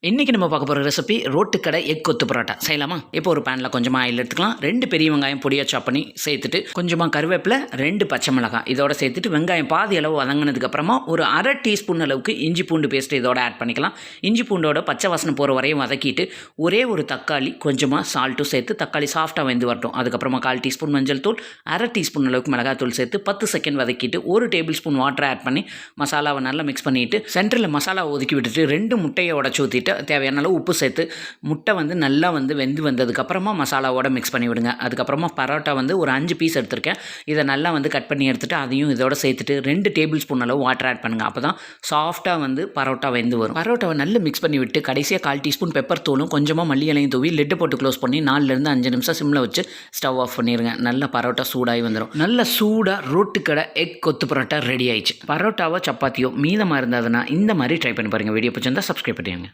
இன்றைக்கி நம்ம பார்க்க போகிற ரெசிபி ரோட்டுக்கடை எக் கொத்து பரோட்டா செய்யலாமா? இப்போ ஒரு பேனில் கொஞ்சமாக ஆயில் எடுத்துக்கலாம். 2 பெரிய வெங்காயம் பொடியாக சாப் பண்ணி சேர்த்துட்டு, கொஞ்சமாக கருவேப்பிலை, 2 பச்சை மிளகாய் இதோட சேர்த்துட்டு வெங்காயம் பாதி அளவு வதங்கினதுக்கப்புறமா ஒரு அரை டீஸ்பூன் அளவுக்கு இஞ்சி பூண்டு பேஸ்ட்டு இதோட ஆட் பண்ணிக்கலாம். இஞ்சி பூண்டோட பச்சை வாசனை போகிற வரையும் வதக்கிட்டு ஒரே ஒரு தக்காளி கொஞ்சமாக சால்ட்டும் சேர்த்து தக்காளி சாஃப்டாக வெந்து வரட்டும். அதுக்கப்புறமா 1/4 டீஸ்பூன் மஞ்சள் தூள், அரை டீஸ்பூன் அளவுக்கு மிளகாத்தூள் சேர்த்து 10 செகண்ட் வதக்கிட்டு 1 டேபிள் ஸ்பூன் வாட்டர் ஆட் பண்ணி மசாலாவை நல்லா மிக்ஸ் பண்ணிவிட்டு சென்டரில் மசாலாவை ஒதுக்கி விட்டுட்டு 2 முட்டையை உடச்சி ஊற்றிட்டு தேவையான அளவு உப்பு சேர்த்து முட்டை நல்லா வெந்து வந்ததுக்கப்புறமா மசாலாவோட மிக்ஸ் பண்ணி விடுங்க. அதுக்கப்புறமா பரோட்டா ஒரு 5 பீஸ் எடுத்திருக்கேன். இதை நல்லா கட் பண்ணி எடுத்துகிட்டு அதையும் இதோட சேர்த்துட்டு 2 டேபிள் ஸ்பூன் அளவு வாட்டர் ஆட் பண்ணுங்கள். அப்போ தான் சாஃப்டாக பரோட்டா வெந்து வரும். பரோட்டாவை நல்லா மிக்ஸ் பண்ணி விட்டு கடைசியாக 1/4 டீஸ்பூன் பெப்பர் தூளும் கொஞ்சமாக மல்லி இலையும் தூவி லிட்டு போட்டு க்ளோஸ் பண்ணி 4லேருந்து 5 நிமிஷம் சிம்மில் வச்சு ஸ்டவ் ஆஃப் பண்ணிடுங்க. நல்ல பரோட்டா சூடாகி வந்துடும். நல்ல சூடாக ரோட்டுக்கடை எக் கொத்து பரோட்டா ரெடி ஆயிடுச்சு. பரோட்டாவோ சப்பாத்தியோ மீதமாக இருந்ததுன்னா இந்த மாதிரி ட்ரை பண்ணி பாருங்கள். வீடியோ பிடிச்சிருந்தா சப்ஸ்கிரைப் பண்ணிடுங்க.